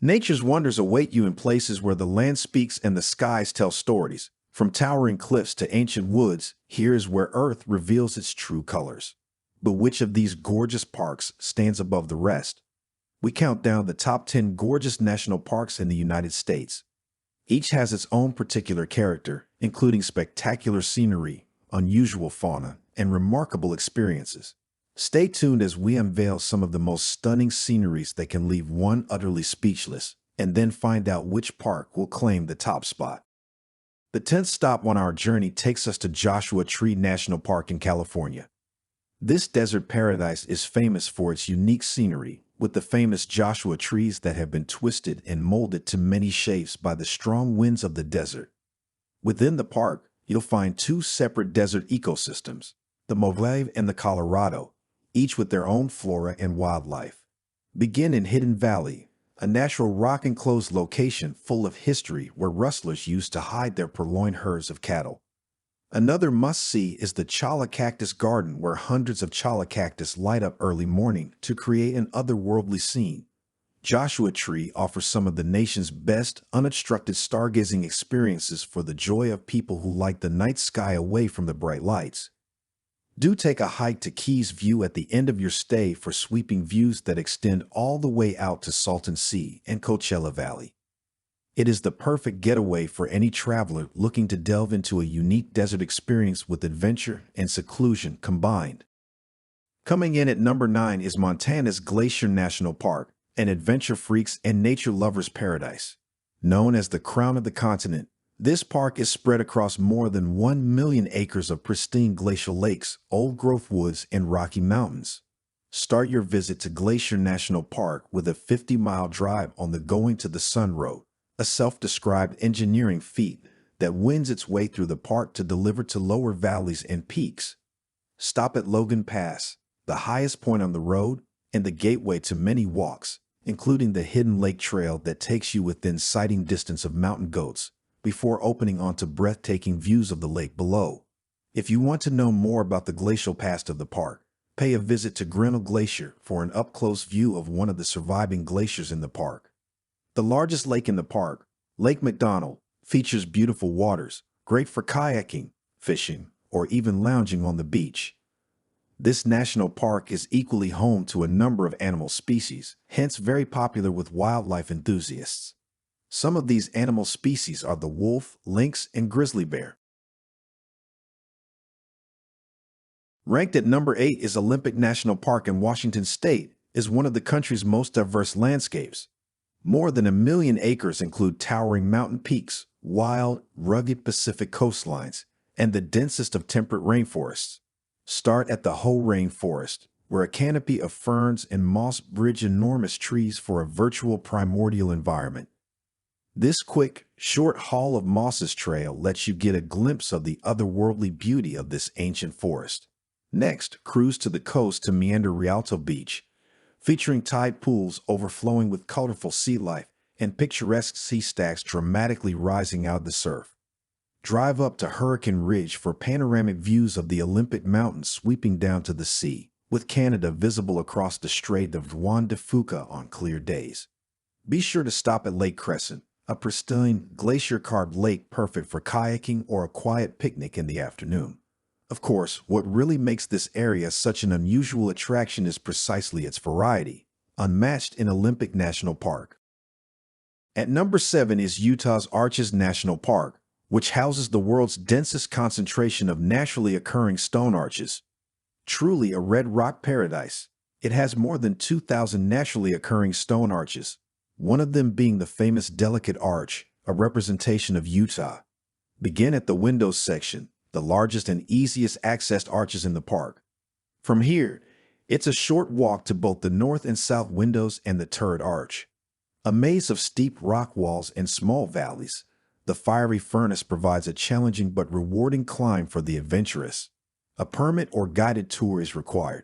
Nature's wonders await you in places where the land speaks and the skies tell stories. From towering cliffs to ancient woods, here is where Earth reveals its true colors. But which of these gorgeous parks stands above the rest? We count down the top 10 gorgeous national parks in the United States. Each has its own particular character, including spectacular scenery, unusual fauna, and remarkable experiences. Stay tuned as we unveil some of the most stunning sceneries that can leave one utterly speechless, and then find out which park will claim the top spot. The 10th stop on our journey takes us to Joshua Tree National Park in California. This desert paradise is famous for its unique scenery, with the famous Joshua trees that have been twisted and molded to many shapes by the strong winds of the desert. Within the park, you'll find two separate desert ecosystems, the Mojave and the Colorado, each with their own flora and wildlife. Begin in Hidden Valley, a natural rock-enclosed location full of history where rustlers used to hide their purloined herds of cattle. Another must-see is the Chala Cactus Garden, where hundreds of Chala cactus light up early morning to create an otherworldly scene. Joshua Tree offers some of the nation's best unobstructed stargazing experiences for the joy of people who like the night sky away from the bright lights. Do take a hike to Keys View at the end of your stay for sweeping views that extend all the way out to Salton Sea and Coachella Valley. It is the perfect getaway for any traveler looking to delve into a unique desert experience with adventure and seclusion combined. Coming in at number 9 is Montana's Glacier National Park, an adventure freaks and nature lovers' paradise. Known as the crown of the continent, this park is spread across more than 1 million acres of pristine glacial lakes, old-growth woods, and Rocky Mountains. Start your visit to Glacier National Park with a 50-mile drive on the Going to the Sun Road, a self-described engineering feat that wins its way through the park to deliver to lower valleys and peaks. Stop at Logan Pass, the highest point on the road and the gateway to many walks, including the Hidden Lake Trail that takes you within sighting distance of mountain goats, before opening onto breathtaking views of the lake below. If you want to know more about the glacial past of the park, pay a visit to Grinnell Glacier for an up-close view of one of the surviving glaciers in the park. The largest lake in the park, Lake McDonald, features beautiful waters, great for kayaking, fishing, or even lounging on the beach. This national park is equally home to a number of animal species, hence very popular with wildlife enthusiasts. Some of these animal species are the wolf, lynx, and grizzly bear. Ranked at number 8 is Olympic National Park in Washington State, is one of the country's most diverse landscapes. More than 1 million acres include towering mountain peaks, wild, rugged Pacific coastlines, and the densest of temperate rainforests. Start at the Hoh Rainforest, where a canopy of ferns and moss bridge enormous trees for a virtual primordial environment. This quick, short haul of Moss's Trail lets you get a glimpse of the otherworldly beauty of this ancient forest. Next, cruise to the coast to Meander Rialto Beach, featuring tide pools overflowing with colorful sea life and picturesque sea stacks dramatically rising out of the surf. Drive up to Hurricane Ridge for panoramic views of the Olympic Mountains sweeping down to the sea, with Canada visible across the Strait of Juan de Fuca on clear days. Be sure to stop at Lake Crescent, a pristine, glacier-carved lake perfect for kayaking or a quiet picnic in the afternoon. Of course, what really makes this area such an unusual attraction is precisely its variety, unmatched in Olympic National Park. At number 7 is Utah's Arches National Park, which houses the world's densest concentration of naturally occurring stone arches. Truly a red rock paradise, it has more than 2,000 naturally occurring stone arches, one of them being the famous Delicate Arch, a representation of Utah. Begin at the Windows section, the largest and easiest accessed arches in the park. From here, it's a short walk to both the north and south windows and the turret arch. A maze of steep rock walls and small valleys, the fiery furnace provides a challenging but rewarding climb for the adventurous. A permit or guided tour is required.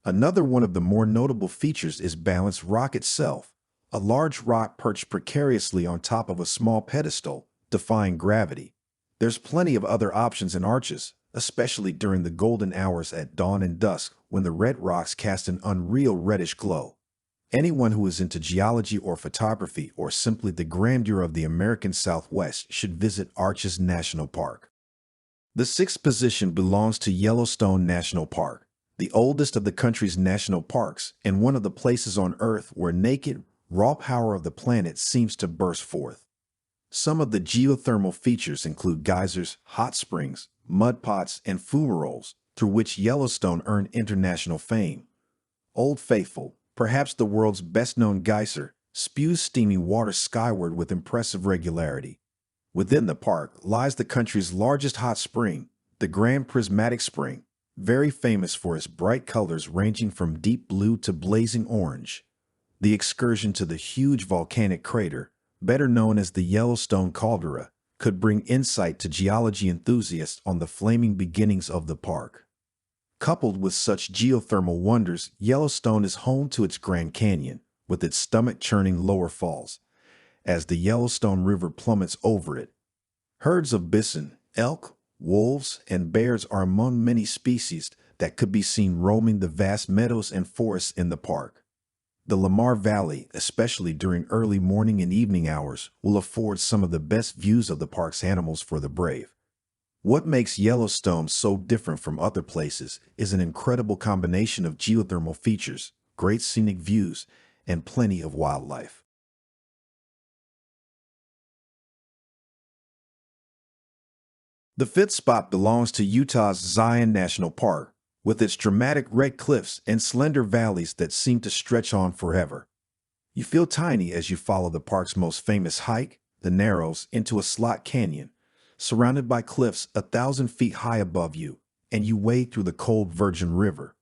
Another one of the more notable features is Balanced Rock itself, a large rock perched precariously on top of a small pedestal, defying gravity. There's plenty of other options in arches, especially during the golden hours at dawn and dusk when the red rocks cast an unreal reddish glow. Anyone who is into geology or photography or simply the grandeur of the American Southwest should visit Arches National Park. The sixth position belongs to Yellowstone National Park, the oldest of the country's national parks and one of the places on Earth where naked, raw power of the planet seems to burst forth. Some of the geothermal features include geysers, hot springs, mud pots, and fumaroles, through which Yellowstone earned international fame. Old Faithful, perhaps the world's best-known geyser, spews steaming water skyward with impressive regularity. Within the park lies the country's largest hot spring, the Grand Prismatic Spring, very famous for its bright colors ranging from deep blue to blazing orange. The excursion to the huge volcanic crater, better known as the Yellowstone caldera, could bring insight to geology enthusiasts on the flaming beginnings of the park. Coupled with such geothermal wonders, Yellowstone is home to its Grand Canyon, with its stomach-churning lower falls, as the Yellowstone River plummets over it. Herds of bison, elk, wolves, and bears are among many species that could be seen roaming the vast meadows and forests in the park. The Lamar Valley, especially during early morning and evening hours, will afford some of the best views of the park's animals for the brave. What makes Yellowstone so different from other places is an incredible combination of geothermal features, great scenic views, and plenty of wildlife. The fifth spot belongs to Utah's Zion National Park, with its dramatic red cliffs and slender valleys that seem to stretch on forever. You feel tiny as you follow the park's most famous hike, the Narrows, into a slot canyon, surrounded by cliffs 1,000 feet high above you, and you wade through the cold Virgin River.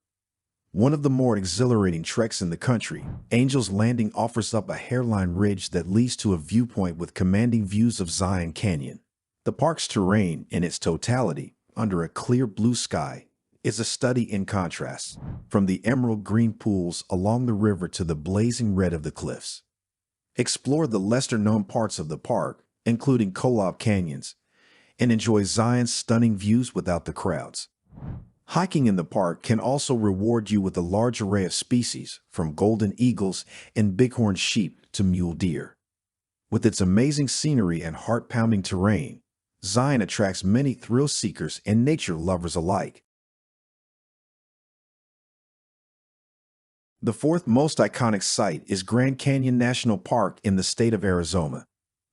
One of the more exhilarating treks in the country, Angel's Landing offers up a hairline ridge that leads to a viewpoint with commanding views of Zion Canyon. The park's terrain, in its totality, under a clear blue sky, is a study in contrast, from the emerald green pools along the river to the blazing red of the cliffs. Explore the lesser-known parts of the park, including Kolob Canyons, and enjoy Zion's stunning views without the crowds. Hiking in the park can also reward you with a large array of species, from golden eagles and bighorn sheep to mule deer. With its amazing scenery and heart-pounding terrain, Zion attracts many thrill seekers and nature lovers alike. The fourth most iconic site is Grand Canyon National Park in the state of Arizona.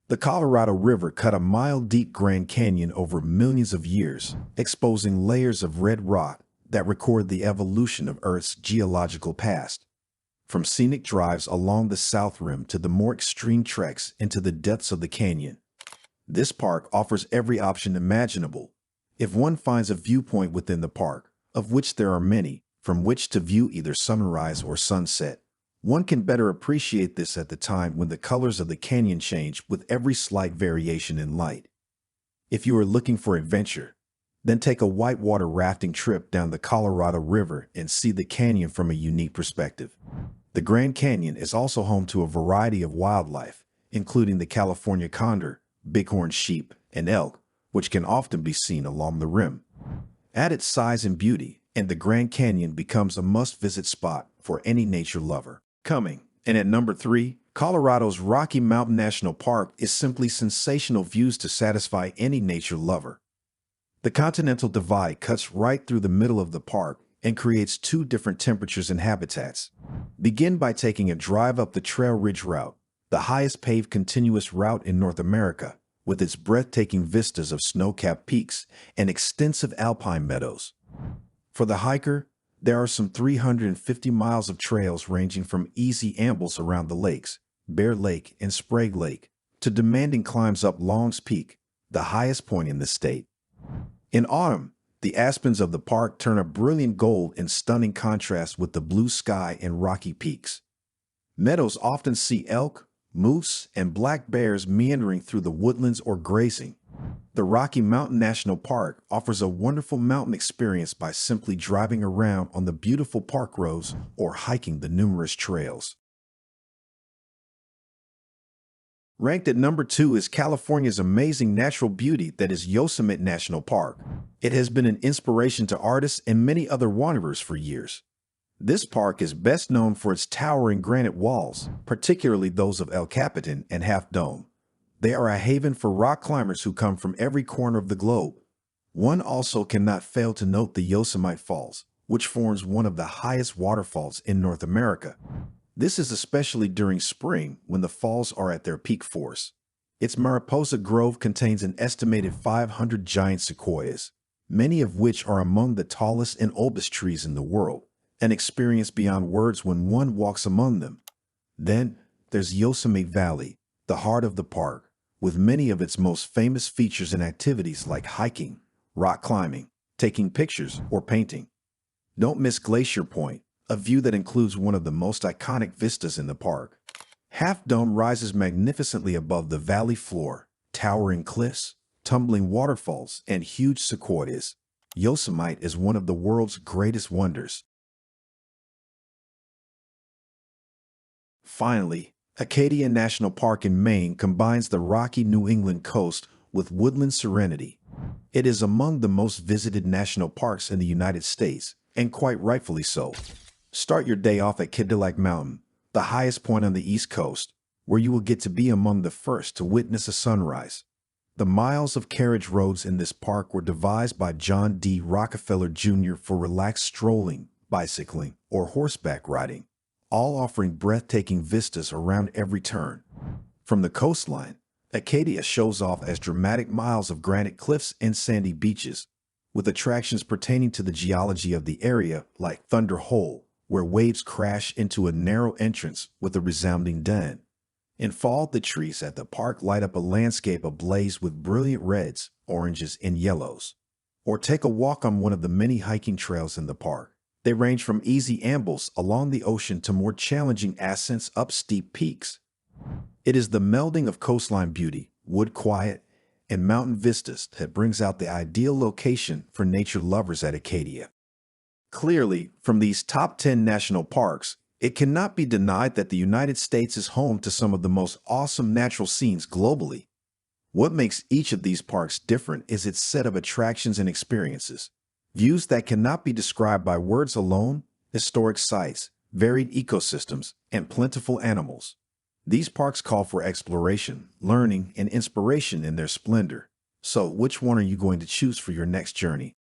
The Colorado River cut a mile-deep Grand Canyon over millions of years, exposing layers of red rock that record the evolution of Earth's geological past. From scenic drives along the South Rim to the more extreme treks into the depths of the canyon, this park offers every option imaginable. If one finds a viewpoint within the park, of which there are many, from which to view either sunrise or sunset, one can better appreciate this at the time when the colors of the canyon change with every slight variation in light. If you are looking for adventure, then take a whitewater rafting trip down the Colorado River and see the canyon from a unique perspective. The Grand Canyon is also home to a variety of wildlife, including the California condor, bighorn sheep, and elk, which can often be seen along the rim. Add its size and beauty, and the Grand Canyon becomes a must-visit spot for any nature lover. Coming in at number 3, Colorado's Rocky Mountain National Park is simply sensational views to satisfy any nature lover. The Continental Divide cuts right through the middle of the park and creates two different temperatures and habitats. Begin by taking a drive up the Trail Ridge Route, the highest paved continuous route in North America, with its breathtaking vistas of snow-capped peaks and extensive alpine meadows. For the hiker, there are some 350 miles of trails ranging from easy ambles around the lakes, Bear Lake and Sprague Lake, to demanding climbs up Long's Peak, the highest point in the state. In autumn, the aspens of the park turn a brilliant gold in stunning contrast with the blue sky and rocky peaks. Meadows often see elk, moose, and black bears meandering through the woodlands or grazing. The Rocky Mountain National Park offers a wonderful mountain experience by simply driving around on the beautiful park roads or hiking the numerous trails. Ranked at number 2 is California's amazing natural beauty that is Yosemite National Park. It has been an inspiration to artists and many other wanderers for years. This park is best known for its towering granite walls, particularly those of El Capitan and Half Dome. They are a haven for rock climbers who come from every corner of the globe. One also cannot fail to note the Yosemite Falls, which forms one of the highest waterfalls in North America. This is especially during spring when the falls are at their peak force. Its Mariposa Grove contains an estimated 500 giant sequoias, many of which are among the tallest and oldest trees in the world, an experience beyond words when one walks among them. Then there's Yosemite Valley, the heart of the park, with many of its most famous features and activities like hiking, rock climbing, taking pictures, or painting. Don't miss Glacier Point, a view that includes one of the most iconic vistas in the park. Half Dome rises magnificently above the valley floor, towering cliffs, tumbling waterfalls, and huge sequoias. Yosemite is one of the world's greatest wonders. Finally, Acadia National Park in Maine combines the rocky New England coast with woodland serenity. It is among the most visited national parks in the United States, and quite rightfully so. Start your day off at Cadillac Mountain, the highest point on the East Coast, where you will get to be among the first to witness a sunrise. The miles of carriage roads in this park were devised by John D. Rockefeller Jr. for relaxed strolling, bicycling, or horseback riding, all offering breathtaking vistas around every turn. From the coastline, Acadia shows off as dramatic miles of granite cliffs and sandy beaches, with attractions pertaining to the geology of the area like Thunder Hole, where waves crash into a narrow entrance with a resounding din. In fall, the trees at the park light up a landscape ablaze with brilliant reds, oranges, and yellows. Or take a walk on one of the many hiking trails in the park. They range from easy ambles along the ocean to more challenging ascents up steep peaks. It is the melding of coastline beauty, wood quiet, and mountain vistas that brings out the ideal location for nature lovers at Acadia. Clearly, from these top 10 national parks, it cannot be denied that the United States is home to some of the most awesome natural scenes globally. What makes each of these parks different is its set of attractions and experiences. Views that cannot be described by words alone, historic sites, varied ecosystems, and plentiful animals. These parks call for exploration, learning, and inspiration in their splendor. So, which one are you going to choose for your next journey?